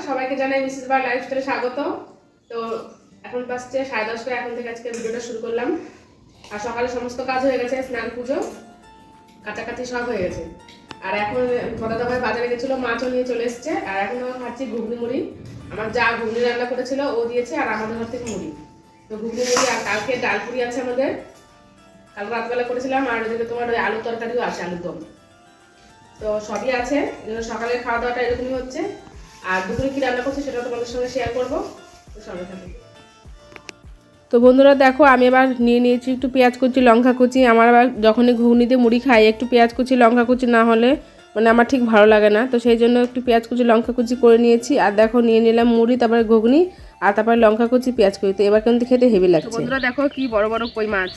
সবাইকে জানাই মিসেস বার লাইফস্টাইলে স্বাগত। তো এখন বাজছে 10:30, এখন থেকে আজকে ভিডিওটা শুরু করলাম। আর সকালে সমস্ত কাজ হয়ে গেছে, স্নান পুজো কাটাকাটি সব হয়ে গেছে। আর এখন দাদা ভাই বাজারে গেছিলো, মাছও নিয়ে চলে এসছে। আর এখন আমরা খাচ্ছি ঘুগনি মুড়ি। আমার যা ঘুগনি রান্না করেছিল ও দিয়েছে, আর আমাদের ঘর থেকে মুড়ি। তো ঘুগনি মুড়ি আর কালকে ডাল পুরি আছে আমাদের, কাল রাতবেলা করেছিলাম। আর ওদিকে তোমার ওই আলু তরকারিও আছে, আলুর দম। তো সবই আছে, সকালের খাওয়া দাওয়াটা এরকমই হচ্ছে। আর দুপুরে কি রান্না করছি সেটা তোমাদের সঙ্গে শেয়ার করবো, তো সঙ্গে থাকবে। তো বন্ধুরা দেখো, আমি এবার নিয়ে নিয়েছি একটু পেঁয়াজ কুচি, লঙ্কা কুচি। আমার আবার যখনই ঘুগনিতে মুড়ি খাই একটু পেঁয়াজ কুচি লঙ্কা কুচি না হলে মানে আমার ঠিক ভালো লাগে না। তো সেই জন্য একটু পেঁয়াজ কুচি লঙ্কা কুচি করে নিয়েছি। আর দেখো নিয়ে নিলাম মুড়ি, তারপরে ঘুগনি, আর তারপরে লঙ্কা কুচি পেঁয়াজ কুচি। তো এবার কিন্তু খেতে হেভি লাগছে। বন্ধুরা দেখো কি বড় বড় কই মাছ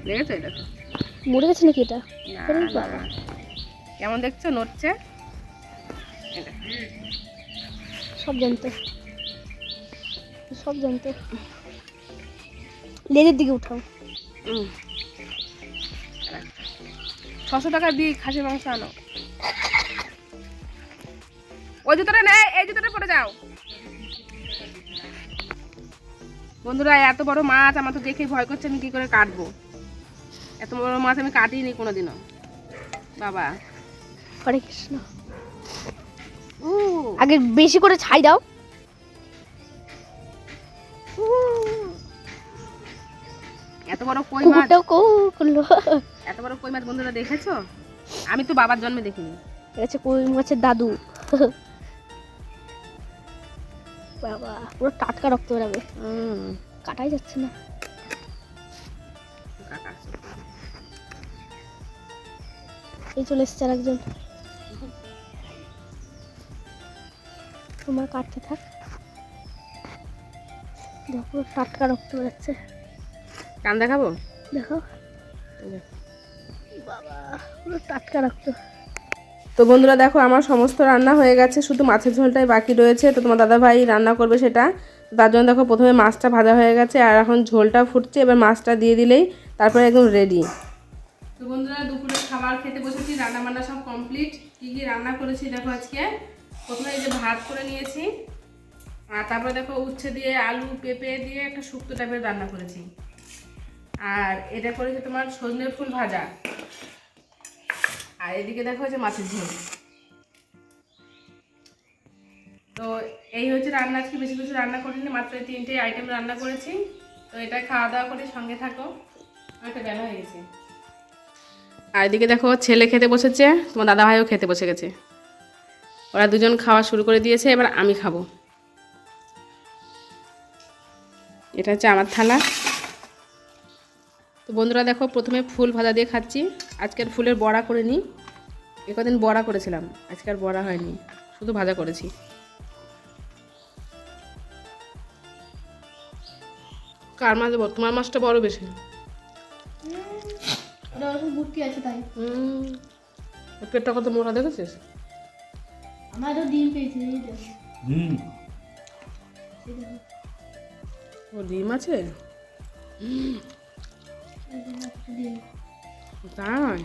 দেখেছো, দেখো মরে গেছে নাকি এটা? কেমন দেখছো, নড়ছে। সব জানতো, সব জানতো। লেজের দিকে উঠাও। 600 টাকা দিয়ে খাসির মাংস আনো। ওই জুতোটা নেই, এই জুতোটা পরে যাও। বন্ধুরা এত বড় মাছ আমার তো দেখেই ভয় করছে, আমি কি করে কাটবো। এত বড় মাছ আমি কাটিনি কোনোদিনও বাবা। হরে কৃষ্ণ। আগে বেশি করে ছাই দাও। এত বড় কই মাছ, এত বড় কই মাছ বন্ধুরা দেখেছো? আমি তো বাবার জন্মে দেখিনি। এটা কই মাছের দাদু। বাবা পুরো টাটকা রক্ত বেরাবে। কাটাই যাচ্ছে না। এই চলে এসছে আর একজন। তোমার কাটতে থাক, দেখো পুরো টাটকা রক্ত বেরাচ্ছে। কান দেখাবো, দেখো বাবা পুরো টাটকা রক্ত। তো বন্ধুরা দেখো আমার সমস্ত রান্না হয়ে গেছে, শুধু মাছের ঝোলটাই বাকি রয়েছে। তো তোমার দাদা ভাই রান্না করবে সেটা, তার জন্য দেখো প্রথমে মাছটা ভাজা হয়ে গেছে, আর এখন ঝোলটা ফুটছে। এবার মাছটা দিয়ে দিলেই তারপরে একদম রেডি। তো বন্ধুরা দুপুরে খাবার খেতে বসেছি, রান্না বান্না সব কমপ্লিট। কি কি রান্না করেছি দেখো আজকে। প্রথমে এই যে ভাত করে নিয়েছি, আর তারপরে দেখো উচ্ছে দিয়ে আলু পেঁপে দিয়ে একটা শুক্তো টাইপের রান্না করেছি। আর এটা করেছি তোমার সজনে ফুল ভাজা। আর এদিকে দেখো যে মাছের ঝোল। তো এই হচ্ছে রান্না, আজকে বেশি কিছু রান্না করিনি, মাত্র 3টে আইটেম রান্না করেছি। তো এটা খাওয়া দাওয়া করে সঙ্গে থাকো, একটা বেলা হয়ে গেছে। আর এদিকে দেখো ছেলে খেতে বসেছে, তোমার দাদা ভাইও খেতে বসে গেছে। ওরা দুজন খাওয়া শুরু করে দিয়েছে, এবার আমি খাবো। এটা হচ্ছে আমার থালা। তো বন্ধুরা দেখো প্রথমে ফুল ভাজা দিয়ে খাচ্ছি। আজকের ফুলের বড়া করে নিই, একদিন বড়া করেছিলাম, আজকে আর বড়া হয়নি, শুধু ভাজা করেছি। কার মাছ দেবো? তোমার মাছটা বড় বেশি। পেটটা কত মোটা দেখেছিস? আমারও ডিম পেয়েছি। ও ডিম আছে তাই?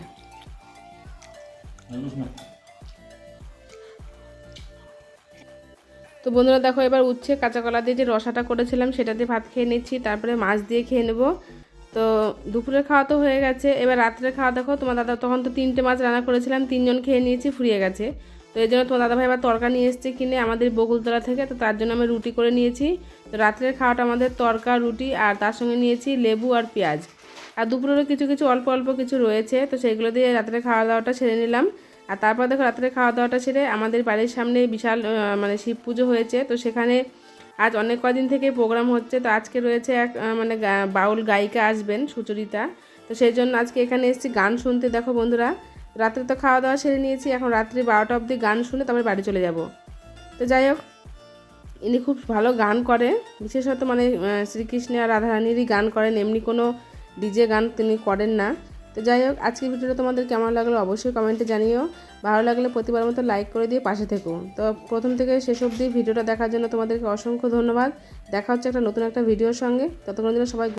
তো বন্ধুরা দেখো এবার উচ্ছে কাঁচা কলা দিয়ে যে রসাটা করেছিলাম সেটা দিয়ে ভাত খেয়ে নিচ্ছি, তারপরে মাছ দিয়ে খেয়ে নেবো। তো দুপুরের খাওয়া তো হয়ে গেছে, এবার রাত্রে খাওয়া দেখো তোমার দাদা তখন তো 3টে মাছ রান্না করেছিলাম, 3জন খেয়ে নিয়েছি, ফুরিয়ে গেছে। তো এই জন্য তোমার দাদা ভাই এবার তরকা নিয়ে এসছে কিনে আমাদের বকুলতলা থেকে। তো তার জন্য আমি রুটি করে নিয়েছি। তো রাত্রের খাওয়াটা আমাদের তরকা রুটি, আর তার সঙ্গে নিয়েছি লেবু আর পেঁয়াজ। আর দুপুরেরও কিছু কিছু অল্প অল্প কিছু রয়েছে, তো সেইগুলো দিয়ে রাত্রে খাওয়া দাওয়াটা সেরে নিলাম। আর তারপর দেখো রাত্রে খাওয়া দাওয়াটা সেরে আমাদের বাড়ির সামনে বিশাল মানে শিব পুজো হয়েছে। তো সেখানে আজ অনেক কদিন থেকে প্রোগ্রাম হচ্ছে। তো আজকে রয়েছে এক মানে বাউল গায়িকা আসবেন, সুচরিতা। তো সেই জন্য আজকে এখানে এসেছি গান শুনতে। দেখো বন্ধুরা রাত্রে তো খাওয়া দাওয়া সেরে নিয়েছি, এখন রাত্রি 12টা অবধি গান শুনে তারপরে বাড়ি চলে যাব। তো যাই হোক, ইনি খুব ভালো গান করে, বিশেষত মানে শ্রীকৃষ্ণ আর রাধারানীরই গান করেন, এমনি কোনো ডিজে গান তিনি করেন না। তো যাই হোক, আজকের ভিডিওটা তোমাদের কেমন লাগলো অবশ্যই কমেন্টে জানিও। ভালো লাগলে প্রতিবার মতো লাইক করে দিয়ে পাশে থেকো। তো প্রথম থেকে শেষ অবধি ভিডিওটা দেখার জন্য তোমাদেরকে অসংখ্য ধন্যবাদ। দেখা হচ্ছে একটা নতুন একটা ভিডিওর সঙ্গে, ততক্ষণ জন্য সবাই